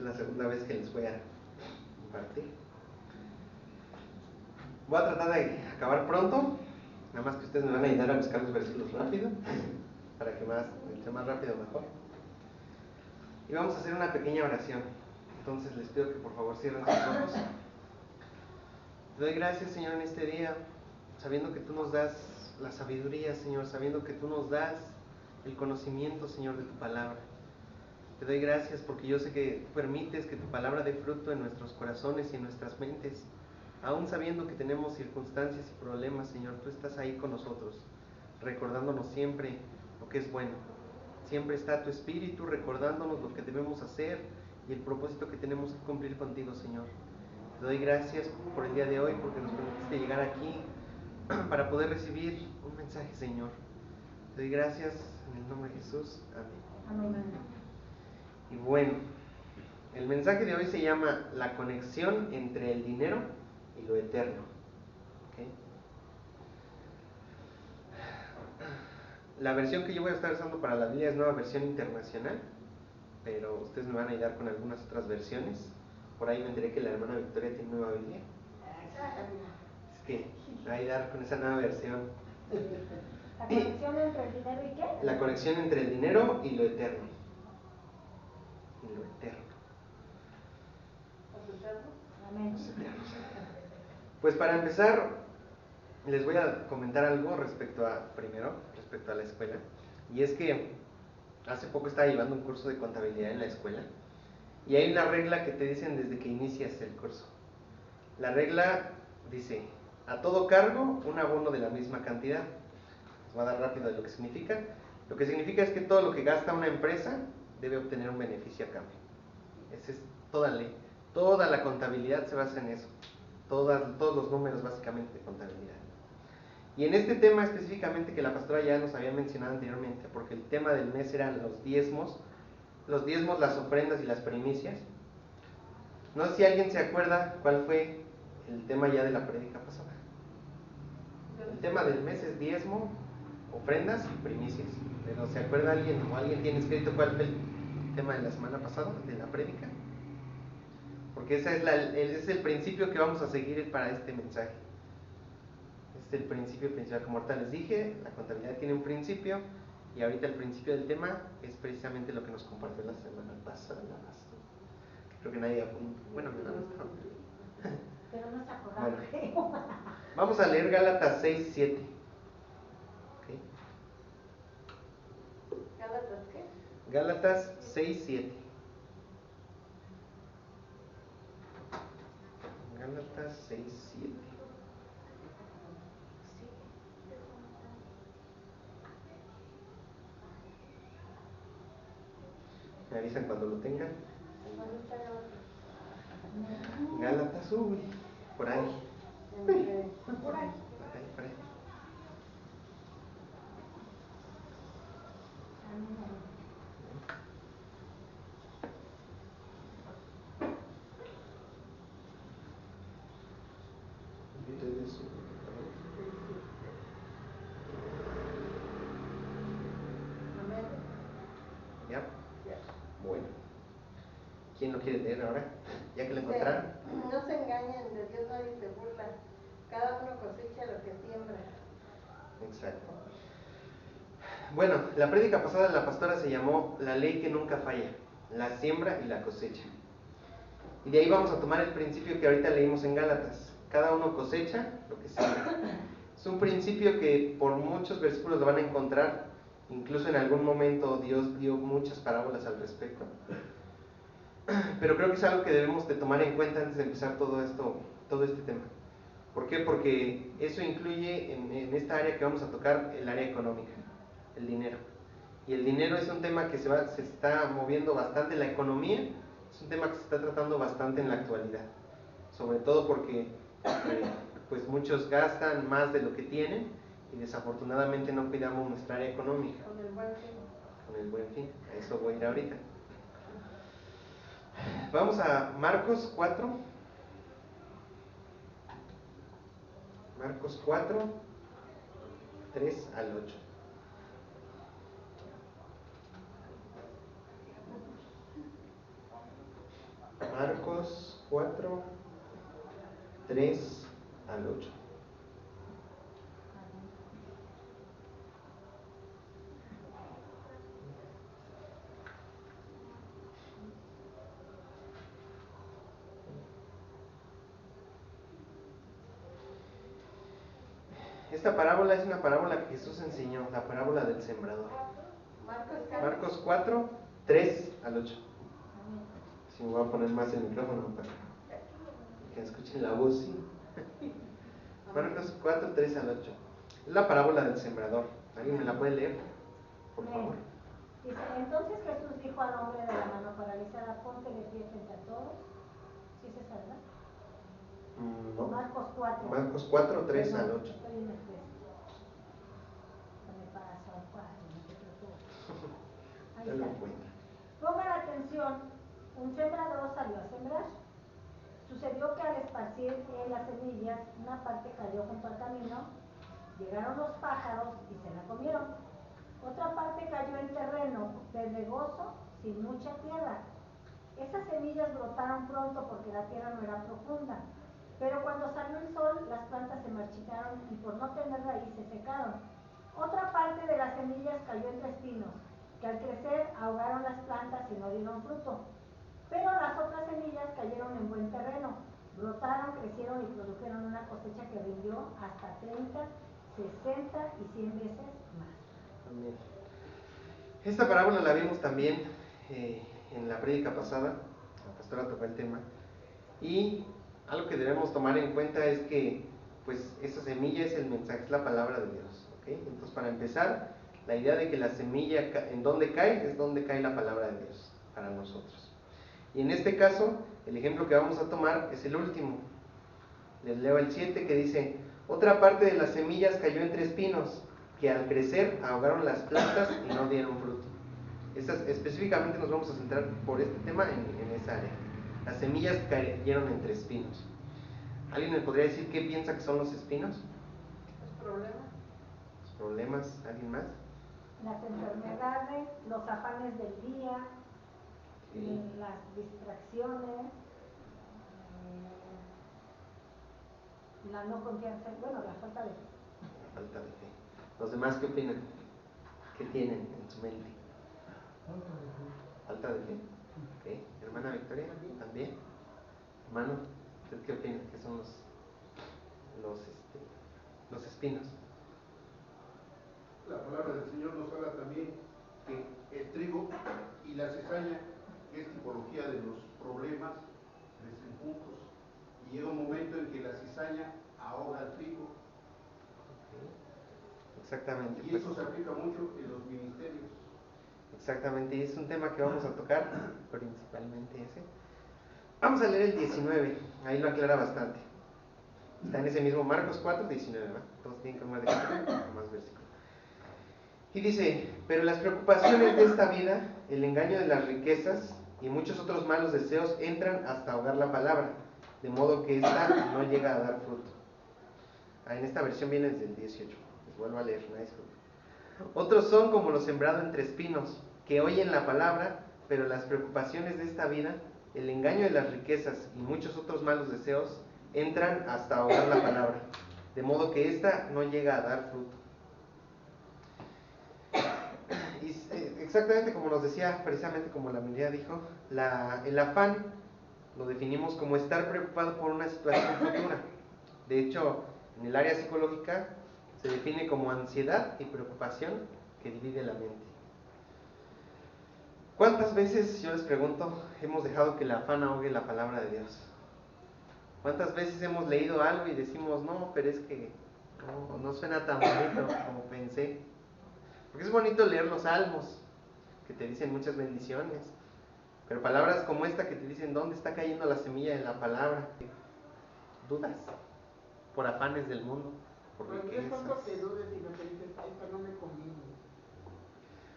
la segunda vez que les voy a compartir. Voy a tratar de acabar pronto, nada más que ustedes me van a ayudar a buscar los versículos rápido, para que entre más rápido mejor. Y vamos a hacer una pequeña oración. Entonces les pido que por favor cierren sus ojos. Te doy gracias, Señor, en este día, sabiendo que tú nos das la sabiduría, Señor, sabiendo que tú nos das el conocimiento, Señor, de tu palabra. Te doy gracias porque yo sé que tú permites que tu palabra dé fruto en nuestros corazones y en nuestras mentes. Aún sabiendo que tenemos circunstancias y problemas, Señor, tú estás ahí con nosotros, recordándonos siempre lo que es bueno. Siempre está tu Espíritu recordándonos lo que debemos hacer y el propósito que tenemos que cumplir contigo, Señor. Te doy gracias por el día de hoy, porque nos permitiste llegar aquí para poder recibir un mensaje, Señor. Te doy gracias en el nombre de Jesús. Amén. Amén. Y bueno, el mensaje de hoy se llama La conexión entre el dinero y lo eterno. ¿Okay? La versión que yo voy a estar usando para la Biblia es Nueva Versión Internacional, pero ustedes me van a ayudar con algunas otras versiones. Por ahí me enteré que la hermana Victoria tiene Nueva Biblia. Es que me va a ayudar con esa nueva versión. ¿La conexión entre el dinero y qué? La conexión entre el dinero y lo eterno. Y lo eterno. Amén. Pues para empezar, les voy a comentar algo respecto a la escuela. Y es que hace poco estaba llevando un curso de contabilidad en la escuela. Y hay una regla que te dicen desde que inicias el curso. La regla dice, a todo cargo, un abono de la misma cantidad. Les voy a dar rápido de lo que significa. Lo que significa es que todo lo que gasta una empresa debe obtener un beneficio a cambio. Esa es toda ley. Toda la contabilidad se basa en eso. Todos los números básicamente de contabilidad. Y en este tema específicamente que la pastora ya nos había mencionado anteriormente, porque el tema del mes eran los diezmos, las ofrendas y las primicias. No sé si alguien se acuerda cuál fue el tema ya de la prédica pasada. El tema del mes es diezmo, ofrendas y primicias. Pero ¿se acuerda alguien o alguien tiene escrito cuál fue el tema de la semana pasada, de la prédica? Porque ese es el principio que vamos a seguir para este mensaje. Este es el principio principal. Como ahorita les dije, la contabilidad tiene un principio y ahorita el principio del tema es precisamente lo que nos compartió la semana pasada. Creo que nadie apuntó. Bueno, no estaba. Pero no se acordaron. Bueno, vamos a leer Gálatas 6:7. ¿Okay? ¿Gálatas qué? Gálatas 6:7. Gálatas 6:7. Me avisan cuando lo tengan. Gálatas, por ahí. Por ahí. Por ahí. ¿Ya? Bueno. ¿Quién lo quiere leer ahora? ¿Ya que lo encontraron? No se engañen, de Dios nadie se burla. Cada uno cosecha lo que siembra. Exacto. Bueno, la prédica pasada de la pastora se llamó La ley que nunca falla, la siembra y la cosecha. Y de ahí vamos a tomar el principio que ahorita leímos en Gálatas. Cada uno cosecha lo que siembra. Es un principio que por muchos versículos lo van a encontrar. Incluso en algún momento Dios dio muchas parábolas al respecto. Pero creo que es algo que debemos de tomar en cuenta antes de empezar todo este tema. ¿Por qué? Porque eso incluye en esta área que vamos a tocar el área económica, el dinero. Y el dinero es un tema que se está moviendo bastante, la economía es un tema que se está tratando bastante en la actualidad. Sobre todo porque pues muchos gastan más de lo que tienen y desafortunadamente no cuidamos nuestra área económica. Con el buen fin. Con el buen fin, a eso voy a ir ahorita. Vamos a Marcos 4. Marcos 4, 3 al 8. Marcos 4, 3 al 8. Esta parábola es una parábola que Jesús enseñó, la parábola del sembrador. Marcos 4, 3 al 8. Si me voy a poner más el micrófono para que escuchen la voz. ¿Sí? Marcos 4, 3 al 8. Es la parábola del sembrador. ¿Alguien me la puede leer? Por favor. Dice, entonces Jesús dijo al hombre de la mano paralizada, ponte de pie frente a todos. ¿Sí es esa, verdad? No. Marcos 4. Marcos 4, 3 al 8. Estoy en el 3. Me paso al 4, no te preocupes. Ahí Dale está. cuenta. Pongan atención, un sembrador salió a sembrar. Sucedió que al esparcir las semillas, una parte cayó junto al camino, llegaron los pájaros y se la comieron. Otra parte cayó en terreno pedregoso, sin mucha tierra. Esas semillas brotaron pronto porque la tierra no era profunda. Pero cuando salió el sol, las plantas se marchitaron y por no tener raíz se secaron. Otra parte de las semillas cayó entre espinos, que al crecer ahogaron las plantas y no dieron fruto. Pero las otras semillas cayeron en buen terreno, brotaron, crecieron y produjeron una cosecha que rindió hasta 30, 60 y 100 veces más. Amén. Esta parábola la vimos también en la prédica pasada. La pastora tocó el tema. Y algo que debemos tomar en cuenta es que pues esa semilla es el mensaje, es la palabra de Dios. ¿Okay? Entonces, para empezar, la idea de que la semilla en donde cae es donde cae la palabra de Dios para nosotros. Y en este caso, el ejemplo que vamos a tomar es el último. Les leo el 7 que dice: otra parte de las semillas cayó entre espinos, que al crecer ahogaron las plantas y no dieron fruto. Específicamente nos vamos a centrar por este tema en esa área. Las semillas cayeron entre espinos. ¿Alguien me podría decir qué piensa que son los espinos? ¿Los problemas? ¿Los problemas? ¿Alguien más? Las enfermedades, los afanes del día, Sí. las distracciones, la no confianza, bueno, la falta de fe. La falta de fe. ¿Los demás qué opinan? ¿Qué tienen en su mente? Falta de fe. ¿Okay? Hermana Victoria, ¿también? Hermano, ¿usted qué opina? ¿Qué son los espinos? La palabra del Señor nos habla también que el trigo y la cizaña, que es tipología de los problemas, crecen juntos. Y llega un momento en que la cizaña ahoga al trigo. Okay. Exactamente. Y eso se aplica mucho en los ministerios. Exactamente, y es un tema que vamos a tocar, principalmente ese. Vamos a leer el 19, ahí lo aclara bastante. Está en ese mismo Marcos 4, 19, ¿verdad? Todos tienen que más de más versículos. Y dice: pero las preocupaciones de esta vida, el engaño de las riquezas y muchos otros malos deseos entran hasta ahogar la palabra, de modo que ésta no llega a dar fruto. En esta versión viene desde el 18, les vuelvo a leer, una disculpa. Otros son como lo sembrado entre espinos, que oyen la palabra, pero las preocupaciones de esta vida, el engaño de las riquezas y muchos otros malos deseos entran hasta ahogar la palabra, de modo que ésta no llega a dar fruto. Y exactamente como nos decía, precisamente como la Biblia dijo, el afán lo definimos como estar preocupado por una situación futura. De hecho, en el área psicológica se define como ansiedad y preocupación que divide la mente. ¿Cuántas veces, yo les pregunto, hemos dejado que el afán ahogue la palabra de Dios? ¿Cuántas veces hemos leído algo y decimos, no, pero es que no suena tan bonito como pensé? Porque es bonito leer los salmos, que te dicen muchas bendiciones, pero palabras como esta que te dicen, ¿dónde está cayendo la semilla de la palabra? Dudas, por afanes del mundo, por Pues no es riquezas. tanto que dudes, sino que dices, esta no me conviene.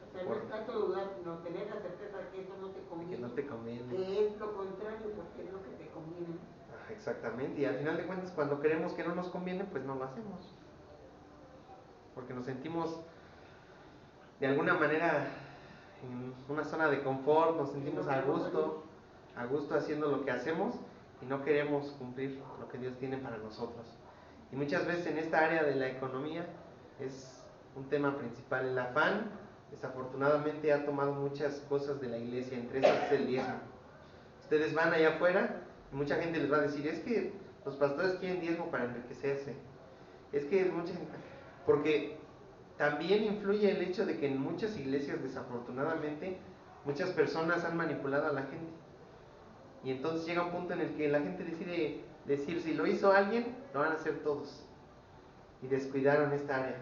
O sea, no Por- es tanto dudar, sino tener la certeza de que eso no te conviene. Que no te conviene. Que es lo contrario, porque es lo que te conviene. Exactamente, y al final de cuentas, cuando creemos que no nos conviene, pues no lo hacemos. Porque nos sentimos de alguna manera en una zona de confort, nos sentimos a gusto, a gusto haciendo lo que hacemos y no queremos cumplir lo que Dios tiene para nosotros. Y muchas veces en esta área de la economía es un tema principal. El afán, desafortunadamente, ha tomado muchas cosas de la iglesia, entre esas es el diezmo. Ustedes van allá afuera y mucha gente les va a decir, es que los pastores quieren diezmo para enriquecerse. Es que mucha gente, porque también influye el hecho de que en muchas iglesias, desafortunadamente, muchas personas han manipulado a la gente. Y entonces llega un punto en el que la gente decide decir, si lo hizo alguien, lo van a hacer todos. Y descuidaron esta área,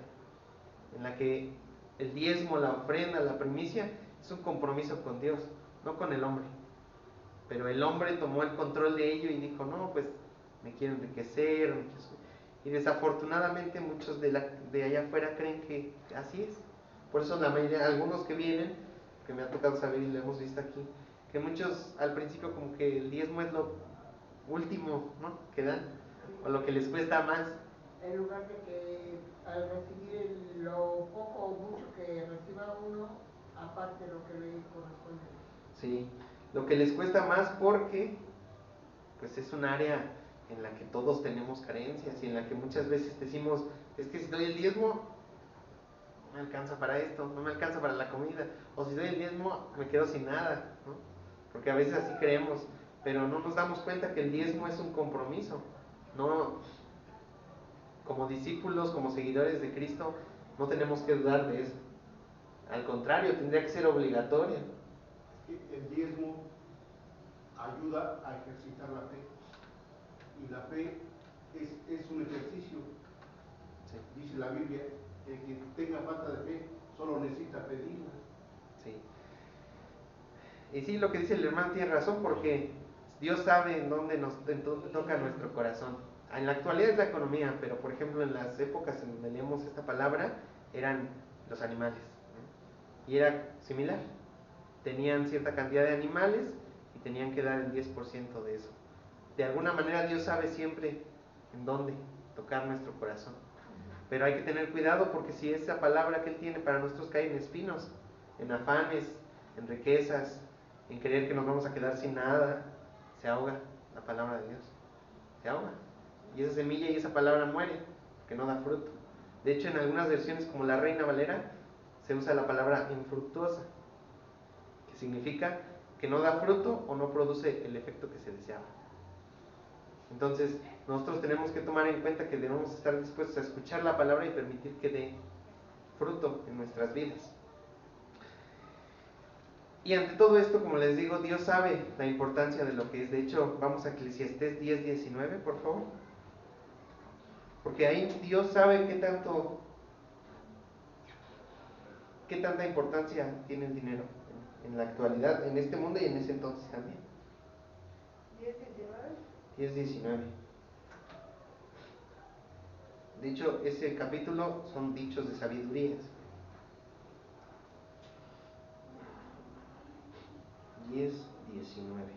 en la que el diezmo, la ofrenda, la primicia, es un compromiso con Dios, no con el hombre. Pero el hombre tomó el control de ello y dijo, no, pues me quiero enriquecer. Y desafortunadamente muchos de allá afuera creen que así es. Por eso la mayoría, algunos que vienen, que me ha tocado saber y lo hemos visto aquí, que muchos al principio como que el diezmo es lo último, ¿no?, que dan, o lo que les cuesta más. En lugar de que al recibir lo poco o mucho que reciba uno, aparte lo que le corresponde. Sí, lo que les cuesta más porque pues es un área en la que todos tenemos carencias y en la que muchas veces decimos, es que si doy el diezmo no me alcanza para esto, no me alcanza para la comida, o si doy el diezmo me quedo sin nada, ¿no? Porque a veces así creemos, pero no nos damos cuenta que el diezmo es un compromiso. No, como discípulos, como seguidores de Cristo, no tenemos que dudar de eso. Al contrario, tendría que ser obligatorio. El diezmo ayuda a ejercitar la fe. Y la fe es un ejercicio. Sí. Dice la Biblia, el que tenga falta de fe solo necesita pedirla. Sí. Y sí, lo que dice el hermano tiene razón, porque Dios sabe en dónde toca nuestro corazón. En la actualidad es la economía, pero por ejemplo en las épocas en donde leemos esta palabra eran los animales, ¿no? Y era similar. Tenían cierta cantidad de animales y tenían que dar el 10% de eso. De alguna manera Dios sabe siempre en dónde tocar nuestro corazón. Pero hay que tener cuidado, porque si esa palabra que Él tiene para nosotros cae en espinos, en afanes, en riquezas, en creer que nos vamos a quedar sin nada, se ahoga la palabra de Dios. Se ahoga. Y esa semilla y esa palabra muere, porque no da fruto. De hecho, en algunas versiones, como la Reina Valera, se usa la palabra infructuosa, que significa que no da fruto o no produce el efecto que se deseaba. Entonces, nosotros tenemos que tomar en cuenta que debemos estar dispuestos a escuchar la palabra y permitir que dé fruto en nuestras vidas. Y ante todo esto, como les digo, Dios sabe la importancia de lo que es. De hecho, vamos a Eclesiastés 10:19, por favor. Porque ahí Dios sabe qué tanta importancia tiene el dinero en la actualidad, en este mundo y en ese entonces también. 10:19. De hecho, ese capítulo son dichos de sabidurías. 10:19.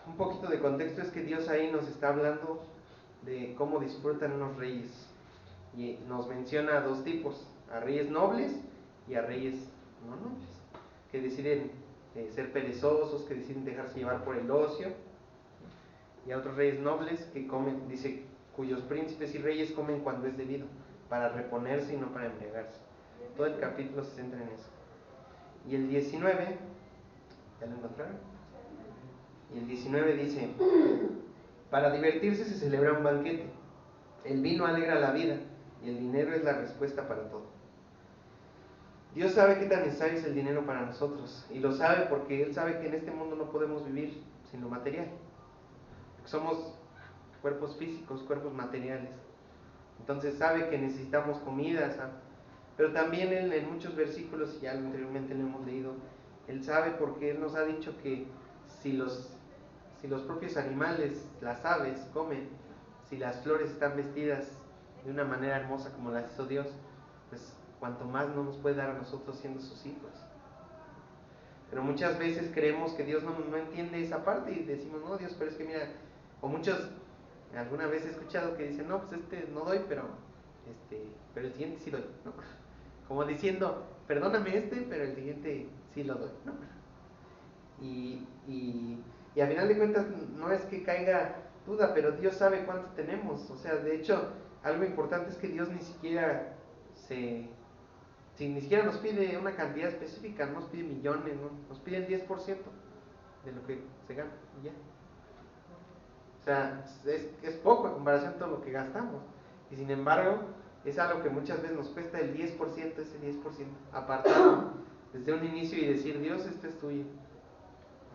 Un poquito de contexto es que Dios ahí nos está hablando de cómo disfrutan unos reyes. Y nos menciona a dos tipos, a reyes nobles y a reyes no nobles, que deciden ser perezosos, que deciden dejarse llevar por el ocio, y a otros reyes nobles que comen, dice, cuyos príncipes y reyes comen cuando es debido, para reponerse y no para embriagarse. Todo el capítulo se centra en eso. Y el 19, ¿ya lo encontraron? Y el 19 dice, para divertirse se celebra un banquete, el vino alegra la vida y el dinero es la respuesta para todo. Dios sabe qué tan necesario es el dinero para nosotros, y lo sabe porque Él sabe que en este mundo no podemos vivir sin lo material. Somos cuerpos físicos, cuerpos materiales. Entonces sabe que necesitamos comida, ¿sabe? Pero también Él en muchos versículos, y ya anteriormente lo hemos leído, Él sabe porque Él nos ha dicho que si los propios animales, las aves, comen, si las flores están vestidas de una manera hermosa como las hizo Dios, pues cuanto más no nos puede dar a nosotros siendo sus hijos. Pero muchas veces creemos que Dios no entiende esa parte y decimos, no, Dios, pero es que mira, o muchos Alguna vez he escuchado que dicen, no, pues no doy, pero el siguiente sí doy, ¿no? Como diciendo, perdóname pero el siguiente sí lo doy, ¿no? Y a final de cuentas no es que caiga duda, pero Dios sabe cuánto tenemos. O sea, de hecho, algo importante es que Dios ni siquiera ni siquiera nos pide una cantidad específica, no nos pide millones, ¿no? Nos pide el 10% de lo que se gana y ya. O sea, es poco en comparación a todo lo que gastamos. Y sin embargo, es algo que muchas veces nos cuesta el 10%, ese 10%, apartarlo desde un inicio y decir, Dios, esto es tuyo.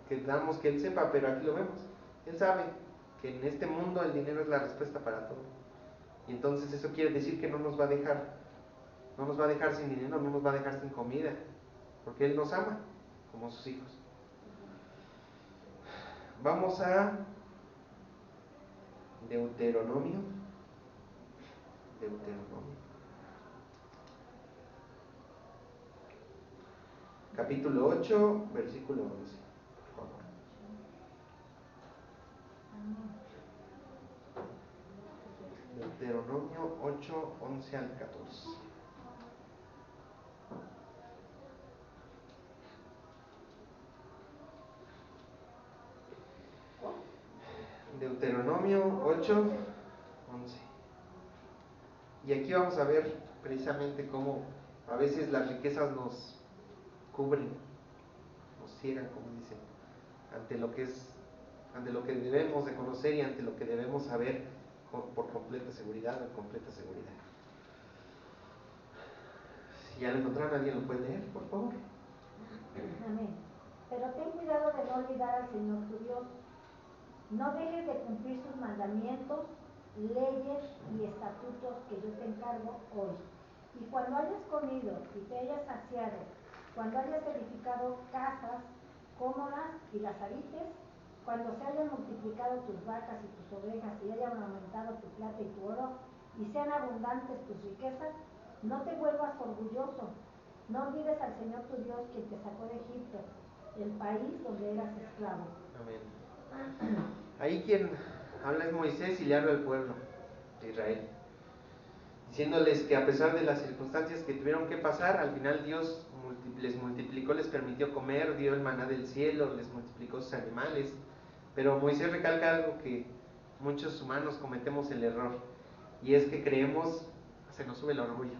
Que damos que Él sepa, pero aquí lo vemos. Él sabe que en este mundo el dinero es la respuesta para todo. Y entonces eso quiere decir que no nos va a dejar sin dinero, no nos va a dejar sin comida, porque Él nos ama como sus hijos. Vamos a Deuteronomio. Capítulo 8, versículo 11, por favor. Deuteronomio 8, 11 al 14. Deuteronomio 8, 11. Y aquí vamos a ver precisamente cómo a veces las riquezas nos cubren, nos ciegan, como dicen, ante lo que debemos de conocer y ante lo que debemos saber por completa seguridad o completa seguridad. Si ya lo encontraron, ¿alguien lo puede leer, por favor? Amén. Pero ten cuidado de no olvidar al Señor tu Dios. No dejes de cumplir sus mandamientos, leyes y estatutos que yo te encargo hoy. Y cuando hayas comido y te hayas saciado, cuando hayas edificado casas cómodas y las habites, cuando se hayan multiplicado tus vacas y tus ovejas y hayan aumentado tu plata y tu oro, y sean abundantes tus riquezas, no te vuelvas orgulloso. No olvides al Señor tu Dios, quien te sacó de Egipto, el país donde eras esclavo. Amén. Ahí quien habla es Moisés y le habla al pueblo de Israel, diciéndoles que a pesar de las circunstancias que tuvieron que pasar, al final Dios les multiplicó, les permitió comer, dio el maná del cielo, les multiplicó sus animales. Pero Moisés recalca algo que muchos humanos cometemos el error, y es que creemos, se nos sube el orgullo.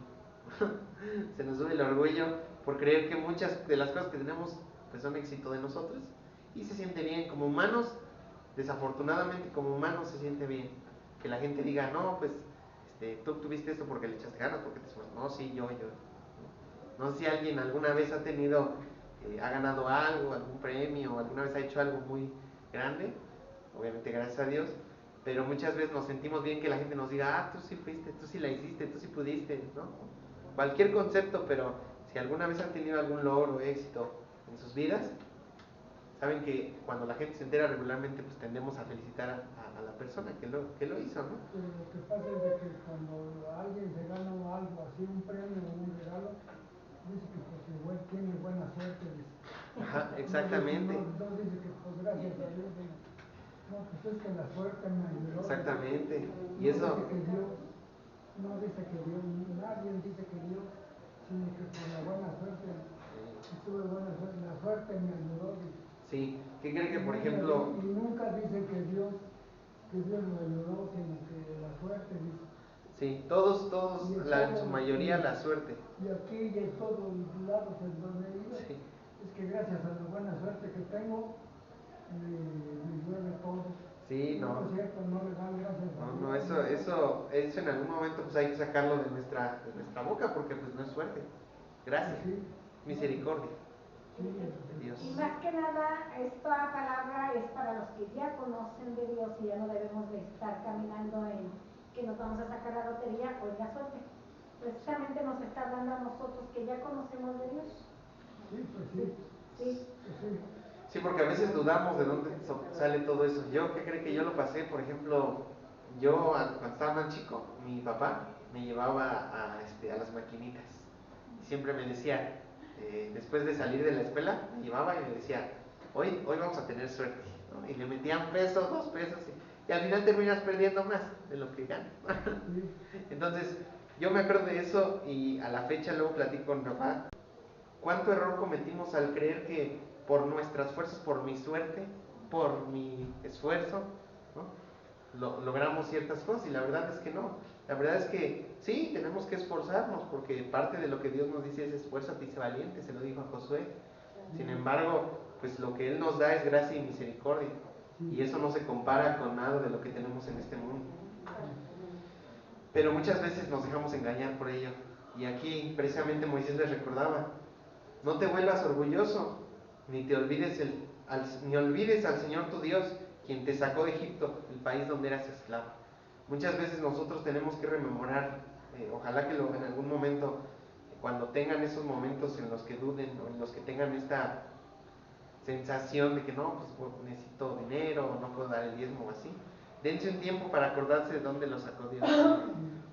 Se nos sube el orgullo por creer que muchas de las cosas que tenemos pues son éxito de nosotros, y se siente bien como humanos. Desafortunadamente como humanos se siente bien que la gente diga, no, pues tú tuviste esto porque le echaste ganas, porque te esfuerzas. No, sí, yo. No sé si alguien alguna vez ha ganado algo, algún premio, o alguna vez ha hecho algo muy grande, obviamente gracias a Dios, pero muchas veces nos sentimos bien que la gente nos diga, tú sí fuiste, tú sí la hiciste, tú sí pudiste, ¿no? Cualquier concepto, pero si alguna vez han tenido algún logro, éxito en sus vidas, saben que cuando la gente se entera regularmente, pues tendemos a felicitar a la persona que lo hizo, ¿no? Lo que pasa es de que cuando alguien se gana algo así, un premio o un regalo, dice que porque tiene buena suerte. Dice. Ajá, exactamente. No dice que pues gracias a Dios. No, pues es que la suerte me ayudó. Exactamente. No Y eso. dice que Dios, no dice que Dios, nadie dice que Dios, sino que por la buena suerte, tuve buena suerte, la suerte me ayudó. Dice. Sí, ¿qué creen que por ejemplo? Y nunca dice que Dios lo ayudó, sino que la suerte dice. Sí, todos, en su mayoría la suerte. Y aquí y en todos lados en donde he ido, Sí. es que gracias a la buena suerte que tengo, me llueve todo. Sí, no. No es cierto, no le dan gracias a Dios. No, eso en algún momento pues hay que sacarlo de nuestra boca, porque pues no es suerte. Gracias. Sí. Misericordia. Sí, de Dios. Y más que nada, esta palabra es para los que ya conocen de Dios y ya no debemos de estar caminando en que nos vamos a sacar la lotería o la suerte. Precisamente nos está hablando a nosotros que ya conocemos de Dios. Sí, pues sí. Sí. Pues sí. Sí, porque a veces dudamos de dónde sale todo eso. ¿Qué cree que yo lo pasé? Por ejemplo, cuando estaba más chico, mi papá me llevaba a las maquinitas. Y siempre me decía, después de salir de la escuela, me llevaba y me decía, hoy vamos a tener suerte, ¿no? Y le metía un peso, 2 pesos, y al final terminas perdiendo más de lo que ganas. Entonces, yo me acuerdo de eso y a la fecha luego platico con mi papá. ¿Cuánto error cometimos al creer que por nuestras fuerzas, por mi suerte, por mi esfuerzo, ¿no? Logramos ciertas cosas? Y la verdad es que no. La verdad es que sí, tenemos que esforzarnos, porque parte de lo que Dios nos dice es esfuérzate y sé valiente, se lo dijo a Josué. Sin embargo, pues lo que Él nos da es gracia y misericordia, y eso no se compara con nada de lo que tenemos en este mundo. Pero muchas veces nos dejamos engañar por ello, y aquí precisamente Moisés les recordaba: no te vuelvas orgulloso, ni te olvides ni olvides al Señor tu Dios, quien te sacó de Egipto, el país donde eras esclavo. Muchas veces nosotros tenemos que rememorar, ojalá que en algún momento, cuando tengan esos momentos en los que duden o en los que tengan esta sensación de que no, pues necesito dinero o no puedo dar el diezmo o así, dense un tiempo para acordarse de dónde lo sacó Dios.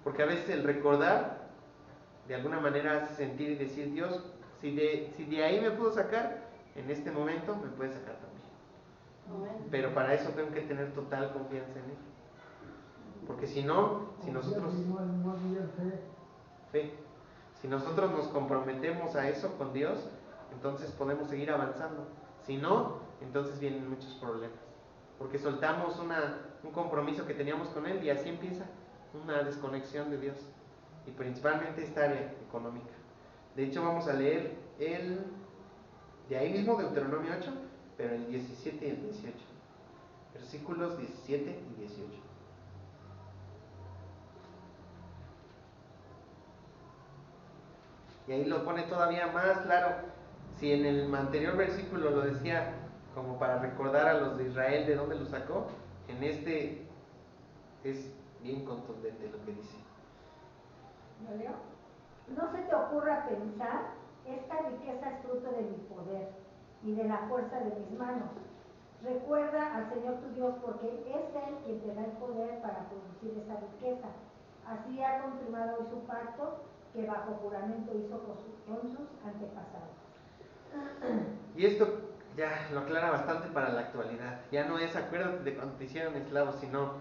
Porque a veces el recordar de alguna manera hace sentir y decir: Dios, si de ahí me pudo sacar, en este momento me puede sacar también. Pero para eso tengo que tener total confianza en Él. Porque si no, si nosotros si nosotros nos comprometemos a eso con Dios, entonces podemos seguir avanzando. Si no, entonces vienen muchos problemas, porque soltamos un compromiso que teníamos con Él, y así empieza una desconexión de Dios, y principalmente esta área económica. De hecho, vamos a leer de ahí mismo, Deuteronomio 8, pero el 17 y el 18, versículos 17 y 18. Y ahí lo pone todavía más claro. Si en el anterior versículo lo decía como para recordar a los de Israel de dónde lo sacó, en este es bien contundente lo que dice. ¿Lo leo? No se te ocurra pensar: esta riqueza es fruto de mi poder y de la fuerza de mis manos. Recuerda al Señor tu Dios, porque es Él quien te da el poder para producir esa riqueza. Así ha confirmado hoy su pacto que bajo juramento hizo con sus antepasados. Y esto ya lo aclara bastante para la actualidad. Ya no es acuérdate de cuando te hicieron esclavos, sino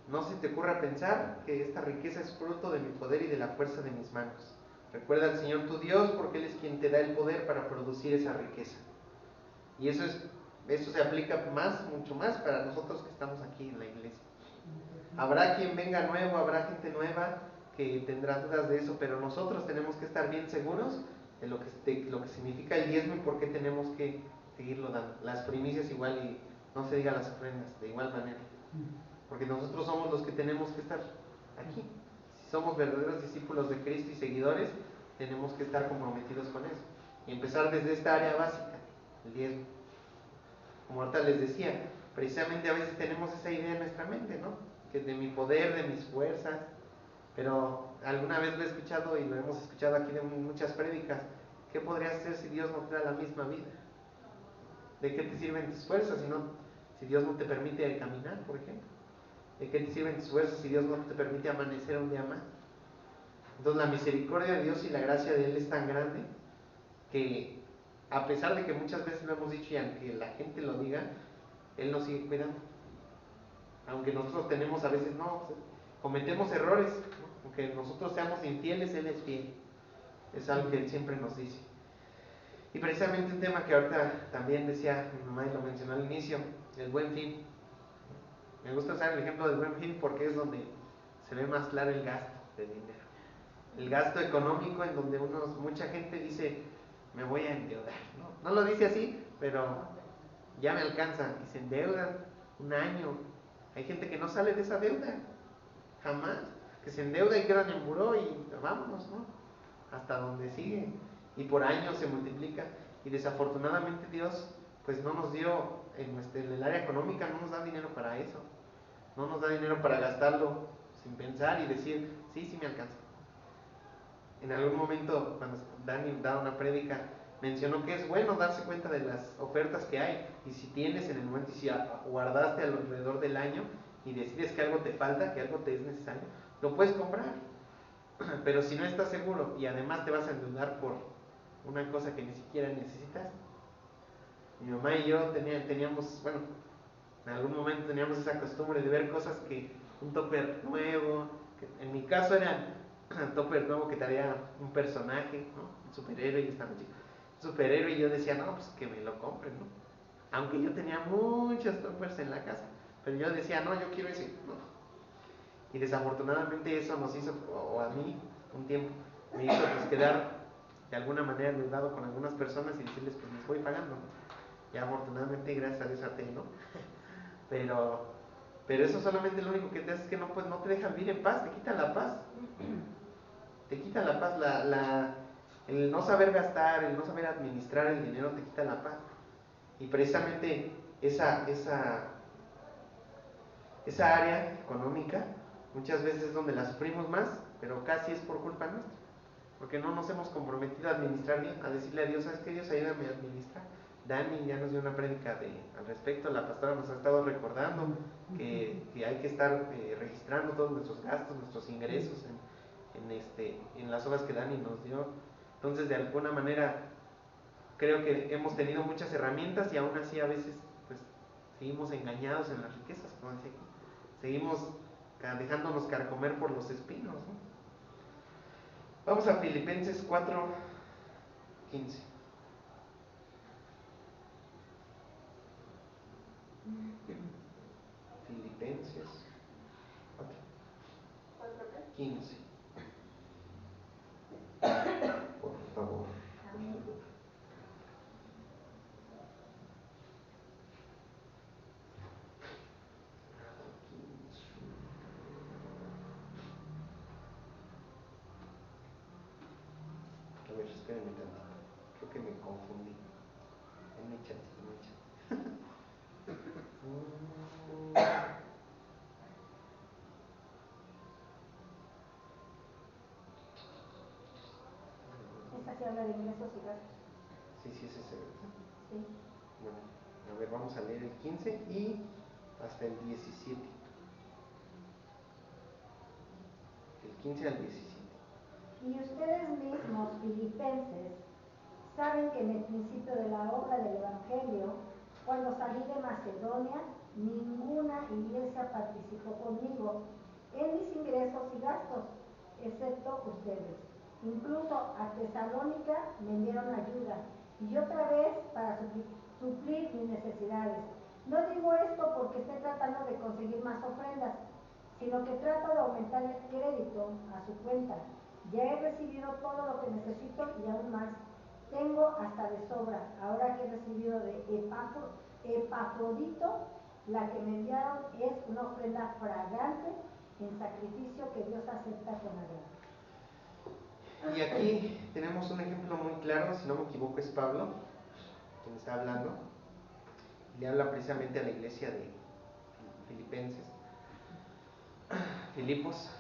no se te ocurra pensar que esta riqueza es fruto de mi poder y de la fuerza de mis manos. Recuerda al Señor tu Dios, porque Él es quien te da el poder para producir esa riqueza. Y eso se aplica mucho más para nosotros que estamos aquí en la iglesia. Habrá quien venga nuevo, habrá gente nueva que tendrá dudas de eso, pero nosotros tenemos que estar bien seguros de lo que significa el diezmo y por qué tenemos que seguirlo dando. Las primicias igual, y no se diga las ofrendas, de igual manera. Porque nosotros somos los que tenemos que estar aquí. Si somos verdaderos discípulos de Cristo y seguidores, tenemos que estar comprometidos con eso. Y empezar desde esta área básica, el diezmo. Como ahorita les decía, precisamente a veces tenemos esa idea en nuestra mente, ¿no? Que de mi poder, de mis fuerzas. Pero alguna vez lo he escuchado, y lo hemos escuchado aquí de muchas prédicas: ¿qué podrías hacer si Dios no te da la misma vida? ¿De qué te sirven tus fuerzas si Dios no te permite caminar, por ejemplo? ¿De qué te sirven tus fuerzas si Dios no te permite amanecer un día más? Entonces la misericordia de Dios y la gracia de Él es tan grande que, a pesar de que muchas veces lo hemos dicho y aunque la gente lo diga, Él nos sigue cuidando. Aunque nosotros tenemos a veces, cometemos errores, ¿no? Aunque nosotros seamos infieles, Él es fiel. Es algo que Él siempre nos dice. Y precisamente un tema que ahorita también decía mi mamá y lo mencionó al inicio: el Buen Fin. Me gusta usar el ejemplo del Buen Fin porque es donde se ve más claro el gasto de dinero. El gasto económico, en donde mucha gente dice: me voy a endeudar. No lo dice así, pero ya me alcanza. Y se endeudan un año. Hay gente que no sale de esa deuda, jamás. Que se endeuda y quedan en buró y vámonos, ¿no? Hasta donde sigue. Y por años se multiplica. Y desafortunadamente Dios, pues no nos dio, en el área económica, no nos da dinero para eso. No nos da dinero para gastarlo sin pensar y decir: sí me alcanza. En algún momento, cuando Dani daba una prédica, mencionó que es bueno darse cuenta de las ofertas que hay. Y si tienes en el momento, y si guardaste alrededor del año y decides que algo te falta, que algo te es necesario, lo puedes comprar. Pero si no estás seguro y además te vas a endeudar por una cosa que ni siquiera necesitas. Mi mamá y yo teníamos, En algún momento teníamos esa costumbre de ver cosas que, un topper nuevo, que en mi caso era un topper nuevo que traía un personaje, ¿no? Un superhéroe, y estaba chico. Un superhéroe, y yo decía, no, pues que me lo compren, ¿no? Aunque yo tenía muchos toppers en la casa, pero yo decía, no, yo quiero ese, ¿no? Y desafortunadamente eso nos hizo, o a mí, un tiempo, me hizo pues quedar de alguna manera endeudado con algunas personas y decirles, pues les voy pagando, ¿no? Y afortunadamente, gracias a Dios, até, ¿no? Pero eso solamente lo único que te hace es que no, pues, no te deja vivir en paz, te quita la paz. Te quita la paz, el no saber gastar, el no saber administrar el dinero te quita la paz. Y precisamente esa área económica muchas veces es donde la sufrimos más, pero casi es por culpa nuestra. Porque no nos hemos comprometido a administrar bien, a decirle a Dios, ¿sabes qué? Dios, ayúdame a administrar. Dani ya nos dio una prédica al respecto, la pastora nos ha estado recordando que hay que estar registrando todos nuestros gastos, nuestros ingresos en las obras que Dani nos dio. Entonces, de alguna manera, creo que hemos tenido muchas herramientas y aún así a veces pues seguimos engañados en las riquezas, como decía aquí. Seguimos dejándonos carcomer por los espinos, ¿no? Vamos a Filipenses 4:15. Filipenses 4:15. Por favor. Amén. A ver, espérenme tantito. Creo que me confundí. En mi chat, en mi chat. Esta sí habla de ingresos y gastos. Sí, sí, es ese, ¿verdad? Sí. Bueno, a ver, vamos a leer el 15 y hasta el 17. Del 15 al 17. Y ustedes mismos, filipenses, saben que en el principio de la obra del Evangelio, cuando salí de Macedonia, ninguna iglesia participó conmigo en mis ingresos y gastos, excepto ustedes. Incluso a Tesalónica me dieron ayuda, y otra vez para suplir mis necesidades. No digo esto porque esté tratando de conseguir más ofrendas, sino que trato de aumentar el crédito a su cuenta. Ya he recibido todo lo que necesito y aún más. Tengo hasta de sobra, ahora que he recibido de Epafrodito, la que me enviaron es una ofrenda fragante en sacrificio que Dios acepta con agrado. Y aquí tenemos un ejemplo muy claro, si no me equivoco es Pablo, quien está hablando. Le habla precisamente a la iglesia de Filipenses, Filipos.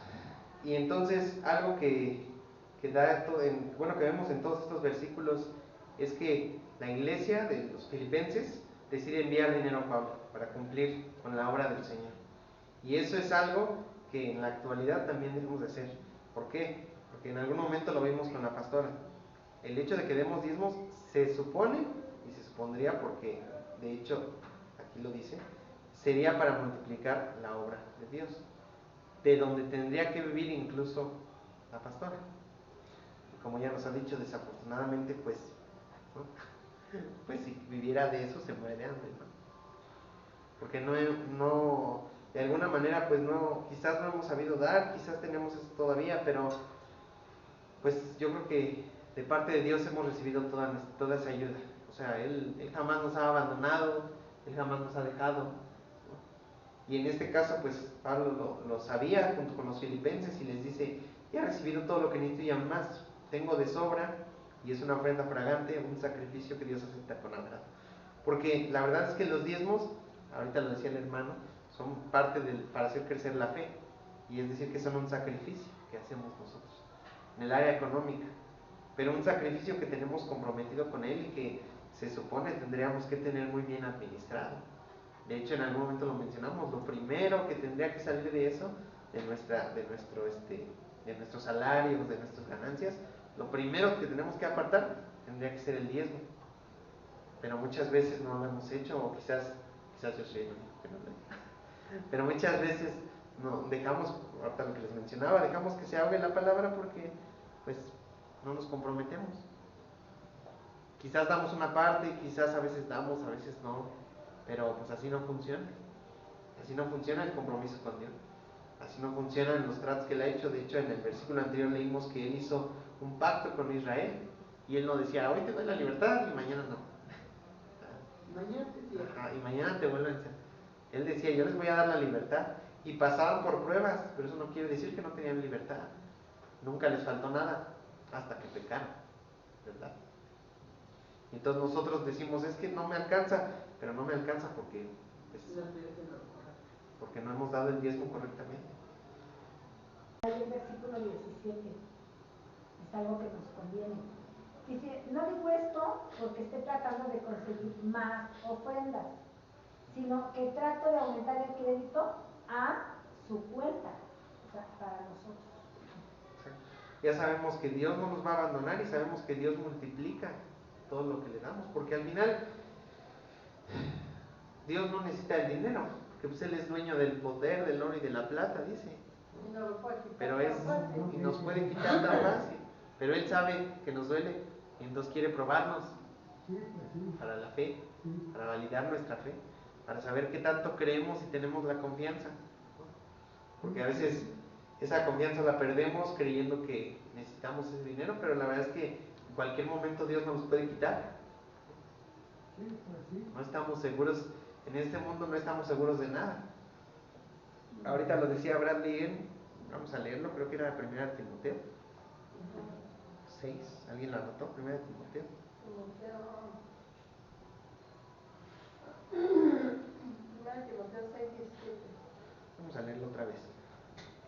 Y entonces algo que vemos en todos estos versículos es que la iglesia de los filipenses decide enviar dinero a Pablo para cumplir con la obra del Señor. Y eso es algo que en la actualidad también debemos de hacer. ¿Por qué? Porque en algún momento lo vimos con la pastora. El hecho de que demos diezmos se supone, y se supondría porque de hecho aquí lo dice, sería para multiplicar la obra de Dios, de donde tendría que vivir incluso la pastora. Y como ya nos ha dicho, desafortunadamente, pues, ¿no? Pues si viviera de eso se muere de hambre, ¿no? Porque no, de alguna manera, pues no, quizás no hemos sabido dar, quizás tenemos eso todavía, pero pues yo creo que de parte de Dios hemos recibido toda esa ayuda. O sea, Él jamás nos ha abandonado, Él jamás nos ha dejado, ¿no? Y en este caso, pues Pablo lo sabía junto con los filipenses y les dice, ya he recibido todo lo que necesito y aún más, tengo de sobra, y es una ofrenda fragante, un sacrificio que Dios acepta con agrado. Porque la verdad es que los diezmos, ahorita lo decía el hermano, son parte para hacer crecer la fe, y es decir que son un sacrificio que hacemos nosotros en el área económica, pero un sacrificio que tenemos comprometido con Él y que se supone tendríamos que tener muy bien administrado. De hecho, en algún momento lo mencionamos, lo primero que tendría que salir de eso, de nuestros salarios, de nuestras ganancias, lo primero que tenemos que apartar tendría que ser el diezmo. Pero muchas veces no lo hemos hecho, o quizás yo soy el único. que no lo diga. Pero muchas veces no dejamos, ahorita lo que les mencionaba, dejamos que se ahogue la palabra porque pues no nos comprometemos. Quizás damos una parte, quizás a veces damos, a veces no, pero pues así no funciona. Así no funciona el compromiso con Dios. Así no funcionan los tratos que él ha hecho. De hecho, en el versículo anterior leímos que él hizo un pacto con Israel. Y él no decía, hoy te doy la libertad y mañana no. Mañana te cierro. Ajá, y mañana te vuelven a hacer. Él decía, yo les voy a dar la libertad. Y pasaban por pruebas, pero eso no quiere decir que no tenían libertad. Nunca les faltó nada hasta que pecaron, ¿verdad? Y entonces nosotros decimos, es que no me alcanza, pero no me alcanza porque pues, No estoy haciendo lo correcto. porque no hemos dado el diezmo correctamente. Hay el versículo 17, es algo que nos conviene. Dice, no digo esto porque esté tratando de conseguir más ofrendas, sino que trato de aumentar el crédito a su cuenta, o sea, para nosotros. Ya sabemos que Dios no nos va a abandonar y sabemos que Dios multiplica todo lo que le damos, porque al final Dios no necesita el dinero, porque pues Él es dueño del poder, del oro y de la plata, dice. Y no lo puede quitar Pero tan es, fácil. y nos puede quitar tan fácil, pero Él sabe que nos duele y entonces quiere probarnos Sí, pues sí, para la fe, sí. para validar nuestra fe, para saber qué tanto creemos y tenemos la confianza, ¿no? Porque a veces esa confianza la perdemos creyendo que necesitamos ese dinero, pero la verdad es que en cualquier momento Dios nos los puede quitar. Sí, pues sí. No estamos seguros, en este mundo no estamos seguros de nada. Ahorita lo decía Bradley, vamos a leerlo, creo que era 1 Timoteo 6, ¿alguien lo anotó? 1 Timoteo. Timoteo 6, 17. Vamos a leerlo otra vez.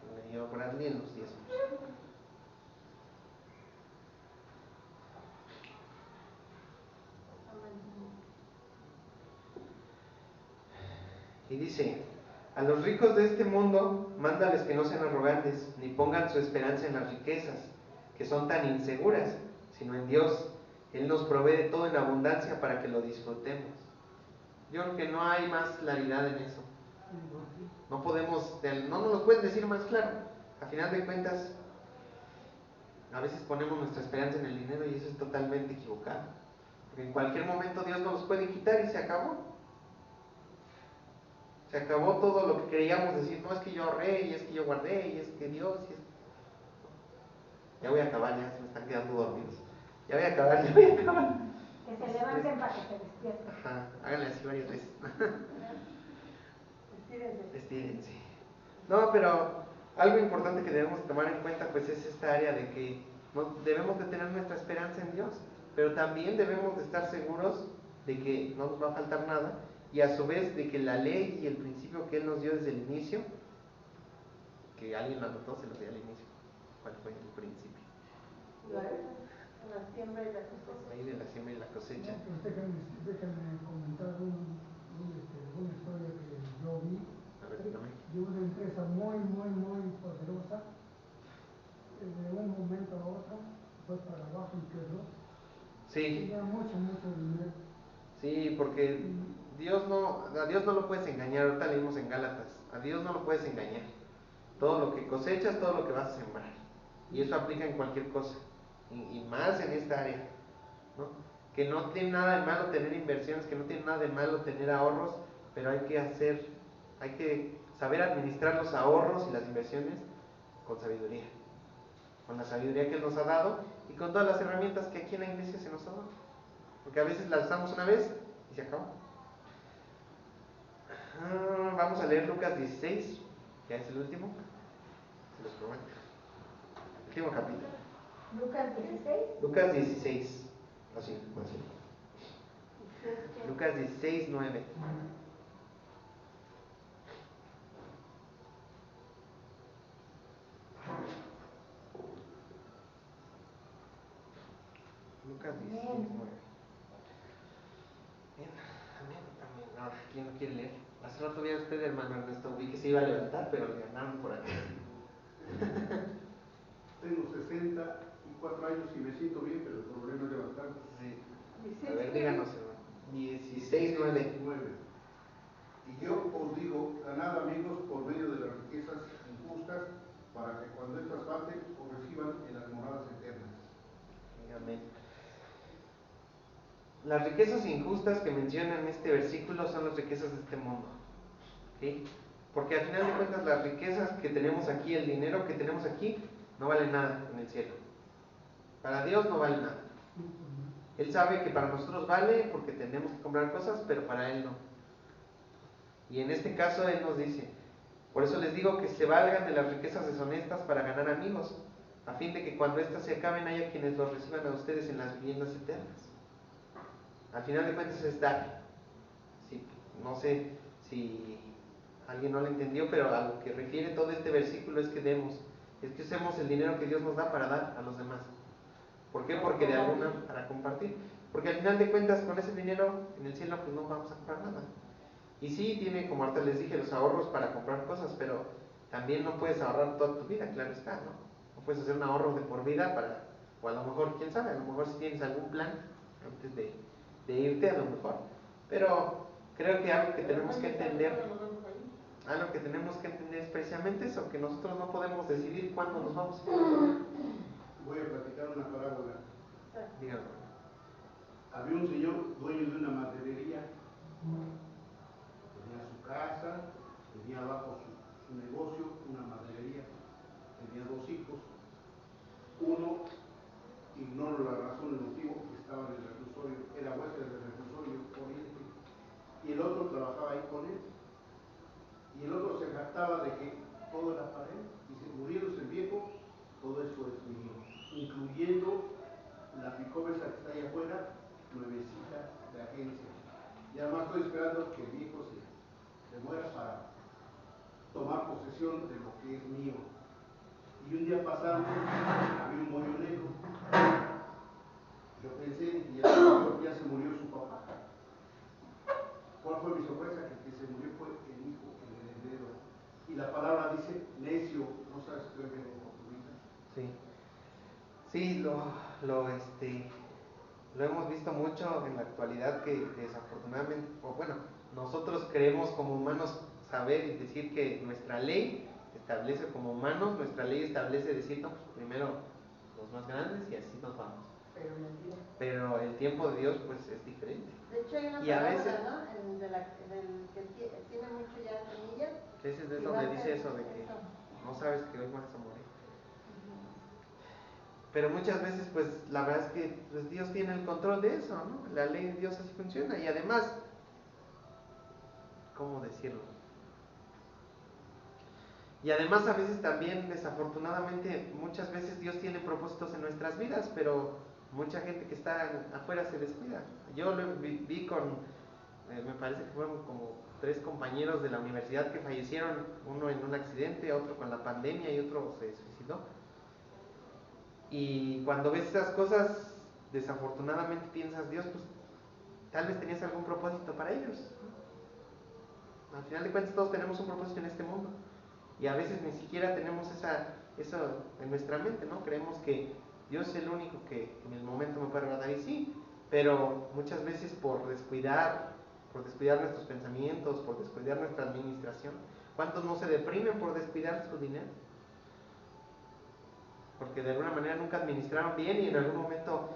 Lo leyó Bradley en los 10. Y dice, a los ricos de este mundo, mándales que no sean arrogantes, ni pongan su esperanza en las riquezas, que son tan inseguras, sino en Dios. Él nos provee de todo en abundancia para que lo disfrutemos. Yo creo que no hay más claridad en eso. No podemos, no nos lo pueden decir más claro. A final de cuentas, a veces ponemos nuestra esperanza en el dinero y eso es totalmente equivocado. Porque en cualquier momento Dios nos los puede quitar y se acabó. Se acabó todo lo que creíamos decir, no es que yo ahorré, y es que yo guardé, y es que Dios, y es... Ya voy a acabar, ya se me están quedando dormidos. Ya voy a acabar, ya voy a acabar. Que se levanten para que se despierten. Ajá, háganle así varias veces. Estírense. Estírense. No, pero algo importante que debemos tomar en cuenta pues es esta área de que debemos de tener nuestra esperanza en Dios, pero también debemos de estar seguros de que no nos va a faltar nada y a su vez de que la ley y el principio que Él nos dio desde el inicio, que alguien lo anotó, se lo dio al inicio. ¿Cuál fue el principio? La siembra y la La cosecha. ley de la siembra y la cosecha. No, pues déjame comentar una historia que yo vi A ver, dígame. de una empresa muy poderosa. De un momento a otro fue para abajo y quedó. Sí. Tenía mucho dinero. Sí, porque a Dios no lo puedes engañar. Ahorita leímos en Gálatas, a Dios no lo puedes engañar. Todo lo que cosechas, todo lo que vas a sembrar. Y eso aplica en cualquier cosa, y más en esta área, ¿no? Que no tiene nada de malo tener inversiones, que no tiene nada de malo tener ahorros, pero hay que saber administrar los ahorros y las inversiones con sabiduría. Con la sabiduría que Él nos ha dado y con todas las herramientas que aquí en la iglesia se nos ha dado. Porque a veces las usamos una vez y se acabó. Vamos a leer Lucas 16, ya es el último, se los prometo. Último capítulo. Lucas 16. Lucas 16, así. Lucas 16, 9. Lucas 16, 9. Bien, amén. Ahora, ¿quién no quiere leer? Hace rato vi a usted, hermano Ernesto, vi que se iba a levantar, pero le ganaron por aquí. Tengo 64 años y me siento bien, pero el problema es levantarme. Sí. A ver, díganos, hermano. 16, 9. Y Yo os digo, ganad amigos por medio de las riquezas injustas, para que cuando estas falten, os reciban en las moradas eternas. Amén. Las riquezas injustas que menciona en este versículo son las riquezas de este mundo. ¿Sí? Porque al final de cuentas las riquezas que tenemos aquí, el dinero que tenemos aquí, no vale nada en el cielo. Para Dios no vale nada. Él sabe que para nosotros vale porque tenemos que comprar cosas, pero para Él no. Y en este caso Él nos dice, por eso les digo que se valgan de las riquezas deshonestas para ganar amigos, a fin de que cuando éstas se acaben haya quienes los reciban a ustedes en las viviendas eternas. Al final de cuentas es dar. Sí, no sé si alguien no lo entendió, pero a lo que refiere todo este versículo es que demos, es que usemos el dinero que Dios nos da para dar a los demás. ¿Por qué? Porque de alguna, para compartir. Porque al final de cuentas con ese dinero en el cielo pues no vamos a comprar nada. Y sí tiene, como ahorita les dije, los ahorros para comprar cosas, pero también no puedes ahorrar toda tu vida, claro está, ¿no? No puedes hacer un ahorro de por vida para, o a lo mejor, quién sabe, a lo mejor si tienes algún plan antes de irte, a lo mejor. Pero creo que algo que tenemos que entender es precisamente eso, que nosotros no podemos decidir cuándo nos vamos a ir. Voy a platicar una parábola. Díganme. Había un señor dueño de una maderería. Tenía su casa, tenía abajo su negocio, una maderería. Tenía 2 hijos. Uno, ignoro la razón, el motivo, estaba en el reclusorio, era huésped del reclusorio Oriente. Y el otro trabajaba ahí con él. Y el otro se jactaba de que todo era para él. Dice, muriéndose el viejo, todo esto es mío, incluyendo la picómesa que está ahí afuera, nuevecita de agencia. Y además estoy esperando que el viejo se muera para tomar posesión de lo que es mío. Y un día pasando, había un moño negro. Yo pensé que ya se murió su papá. ¿Cuál fue mi sorpresa? Que el que se murió fue el hijo, el heredero. Y la palabra dice, necio, no sabes qué es oportunista. Sí. Sí, lo hemos visto mucho en la actualidad que desafortunadamente, o bueno, nosotros creemos como humanos saber y decir que nuestra ley establece como humanos, nuestra ley establece decir, no, pues primero los más grandes y así nos vamos. Pero el tiempo de Dios pues es diferente. De hecho hay una Y a parábola, veces, ¿no? Del que tiene mucho ya semillas. ese es de donde dice eso, de que no sabes que hoy vas a morir. Pero muchas veces, pues, la verdad es que pues, Dios tiene el control de eso, ¿no? La ley de Dios así funciona. Y además, ¿cómo decirlo? Y además a veces también, desafortunadamente, muchas veces Dios tiene propósitos en nuestras vidas, pero mucha gente que está afuera se descuida. Yo lo vi con, me parece que fueron como 3 compañeros de la universidad que fallecieron, uno en un accidente, otro con la pandemia y otro se suicidó. Y cuando ves esas cosas, desafortunadamente piensas, Dios, pues tal vez tenías algún propósito para ellos. Al final de cuentas todos tenemos un propósito en este mundo. Y a veces ni siquiera tenemos eso en nuestra mente, ¿no? Creemos que Dios es el único que en el momento me puede agradar, y sí, pero muchas veces por descuidar nuestros pensamientos, por descuidar nuestra administración. ¿Cuántos no se deprimen por descuidar su dinero? Porque de alguna manera nunca administraron bien y en algún momento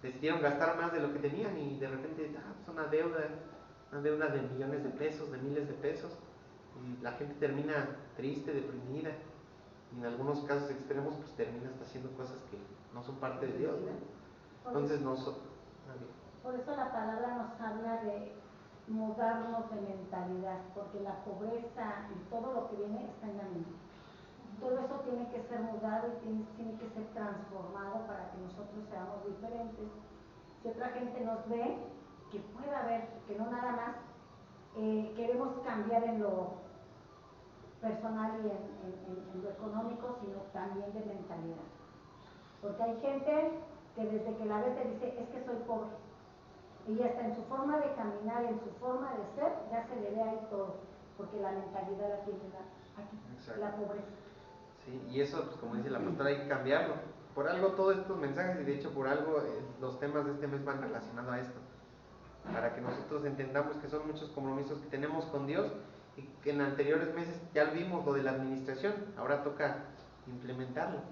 decidieron gastar más de lo que tenían y de repente es una deuda de millones de pesos, de miles de pesos, y la gente termina triste, deprimida, y en algunos casos extremos pues termina hasta haciendo cosas que no son parte de Dios, ¿no? Entonces por eso la palabra nos habla de mudarnos de mentalidad, porque la pobreza y todo lo que viene está en la mente. Todo eso tiene que ser mudado y tiene que ser transformado para que nosotros seamos diferentes. Si otra gente nos ve, que pueda ver, que no nada más queremos cambiar en lo personal y en lo económico, sino también de mentalidad. Porque hay gente que desde que la ve te dice, es que soy pobre. Y ya está en su forma de caminar, en su forma de ser, ya se le ve ahí todo, porque la mentalidad la tiene aquí, exacto, la pobreza. Sí, y eso, pues como dice la pastora, hay que cambiarlo. Por algo todos estos mensajes, y de hecho por algo los temas de este mes van relacionados a esto. para que nosotros entendamos que son muchos compromisos que tenemos con Dios y que en anteriores meses ya vimos lo de la administración, ahora toca implementarlo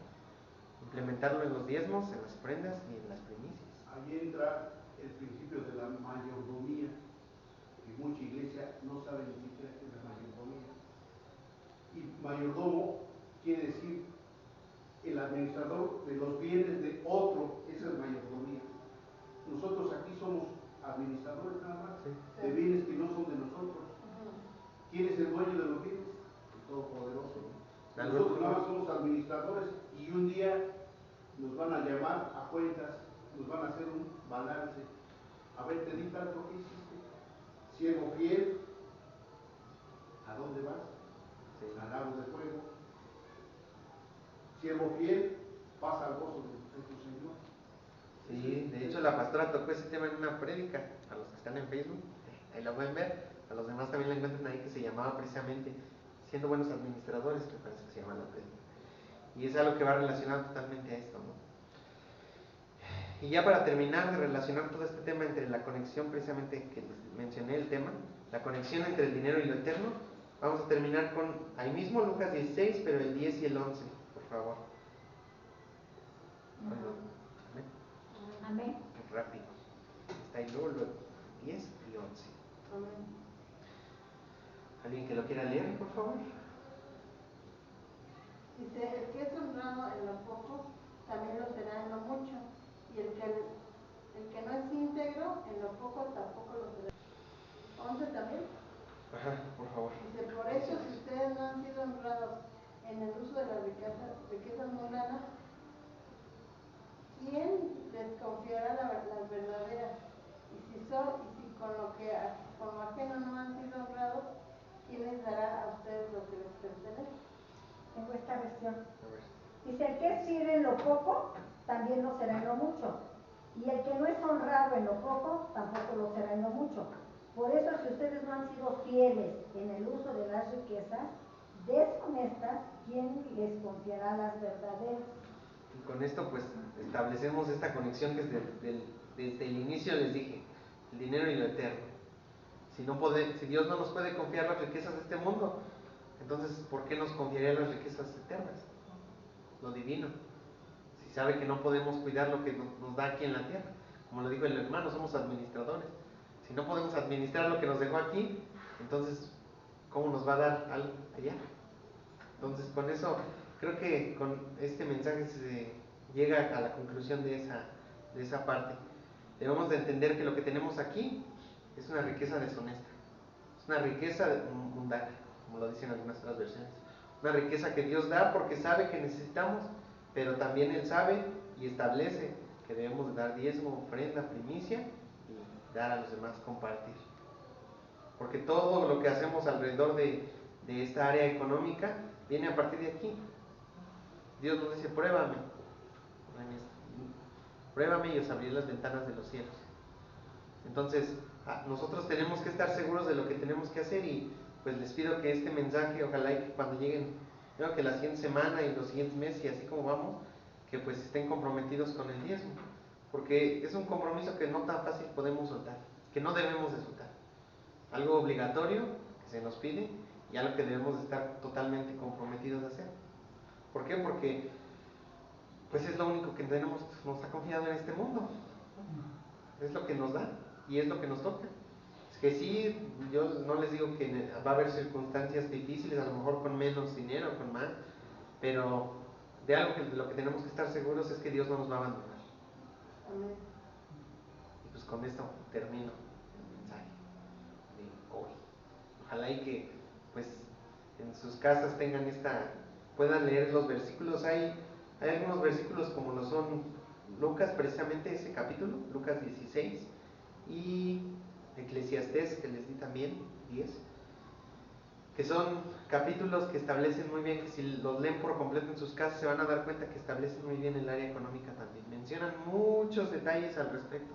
en los diezmos, en las ofrendas y en las primicias. Ahí entra el principio de la mayordomía, que mucha iglesia no sabe ni siquiera qué es la mayordomía. Y mayordomo quiere decir el administrador de los bienes de otro, esa es mayordomía. Nosotros aquí somos administradores nada más, de bienes que no son de nosotros. ¿Quién es el dueño de los bienes? El Todopoderoso. Nosotros nada más somos administradores y un día nos van a llamar a cuentas, nos van a hacer un balance. A ver, te di tanto que hiciste. Siervo fiel, ¿a dónde vas? Al lago de fuego. Siervo fiel, pasa al gozo de tu Señor. Sí, de hecho la pastora tocó ese tema en una prédica, a los que están en Facebook, ahí la pueden ver, a los demás también la encuentran ahí, que se llamaba precisamente Siendo Buenos Administradores, me parece que se llama la prédica. Y es algo que va relacionado totalmente a esto, ¿no? Y ya para terminar de relacionar todo este tema entre la conexión precisamente que les mencioné el tema, la conexión entre el dinero y lo eterno, vamos a terminar con ahí mismo Lucas 16, pero el 10 y el 11, por favor. Amén. Rápido. Está ahí luego 10 y 11. Amén. ¿Alguien que lo quiera leer, por favor? Dice, el que es honrado en lo poco, también lo será en lo mucho. Y el que no es íntegro, en lo poco tampoco lo será. 11 también. Ajá, por favor. Dice, por eso si ustedes no han sido honrados en el uso de las riquezas mundanas, ¿quién les confiará las verdaderas? Y si con lo ajeno no han sido honrados, ¿quién les dará a ustedes lo que les pertenece? Tengo esta versión. Dice, el que es fiel en lo poco, también lo será en lo mucho. Y el que no es honrado en lo poco, tampoco lo será en lo mucho. Por eso, si ustedes no han sido fieles en el uso de las riquezas deshonestas, ¿quién les confiará las verdaderas? Y con esto pues establecemos esta conexión que desde el inicio les dije, el dinero y lo eterno. Si Dios no nos puede confiar las riquezas de este mundo, entonces ¿por qué nos confiaría las riquezas eternas? Lo divino. Si sabe que no podemos cuidar lo que nos da aquí en la tierra. Como lo dijo el hermano, somos administradores. Si no podemos administrar lo que nos dejó aquí, entonces ¿cómo nos va a dar algo allá? Entonces con eso, creo que con este mensaje se llega a la conclusión de esa parte. Debemos de entender que lo que tenemos aquí es una riqueza deshonesta. Es una riqueza mundana, como lo dicen algunas otras versiones. Una riqueza que Dios da porque sabe que necesitamos, pero también Él sabe y establece que debemos dar diezmo, ofrenda, primicia y dar a los demás, compartir. Porque todo lo que hacemos alrededor de esta área económica viene a partir de aquí. Dios nos dice, pruébame y os abriré las ventanas de los cielos. Entonces, nosotros tenemos que estar seguros de lo que tenemos que hacer y pues les pido que este mensaje, ojalá y que cuando lleguen, creo que la siguiente semana y los siguientes meses y así como vamos, que pues estén comprometidos con el diezmo. Porque es un compromiso que no tan fácil podemos soltar, que no debemos de soltar. Algo obligatorio que se nos pide y algo que debemos de estar totalmente comprometidos a hacer. ¿Por qué? Porque pues es lo único que nos ha confiado en este mundo. Es lo que nos da y es lo que nos toca. Es que sí, yo no les digo que va a haber circunstancias difíciles, a lo mejor con menos dinero, con más, pero de lo que tenemos que estar seguros es que Dios no nos va a abandonar. Amén. Y pues con esto termino el mensaje de hoy. Ojalá y que pues en sus casas puedan leer los versículos. Hay algunos versículos como lo son Lucas, precisamente ese capítulo, Lucas 16, y Eclesiastés, que les di también, 10, que son capítulos que establecen muy bien, que si los leen por completo en sus casas se van a dar cuenta que establecen muy bien el área económica también. Mencionan muchos detalles al respecto.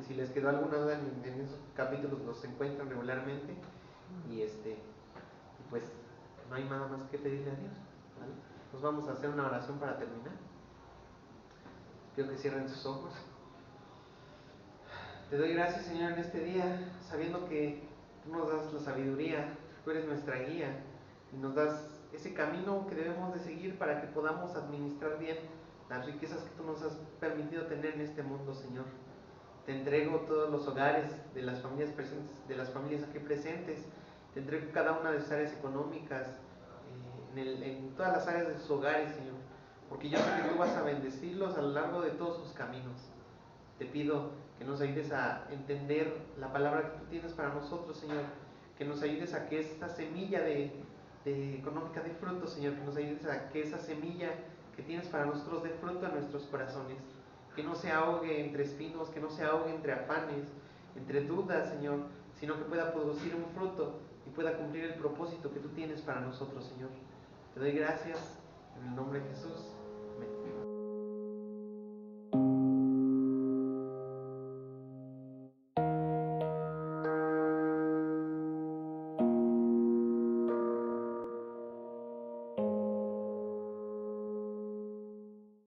Si les quedó alguna duda en esos capítulos, los encuentran regularmente y pues no hay nada más que pedirle a Dios, ¿vale? Pues vamos a hacer una oración para terminar. Quiero que cierren sus ojos. Te doy gracias, Señor, en este día, sabiendo que tú nos das la sabiduría, tú eres nuestra guía y nos das ese camino que debemos de seguir para que podamos administrar bien las riquezas que tú nos has permitido tener en este mundo, Señor. Te entrego todos los hogares de las familias presentes, de las familias aquí presentes. Te entrego cada una de sus áreas económicas, en todas las áreas de sus hogares, Señor, porque yo sé que tú vas a bendecirlos a lo largo de todos sus caminos. Te pido que nos ayudes a entender la palabra que tú tienes para nosotros, Señor, que nos ayudes a que esta semilla económica dé fruto, Señor, que nos ayudes a que esa semilla que tienes para nosotros dé fruto en nuestros corazones, que no se ahogue entre espinos, que no se ahogue entre afanes, entre dudas, Señor, sino que pueda producir un fruto y pueda cumplir el propósito que tú tienes para nosotros, Señor. Te doy gracias en el nombre de Jesús.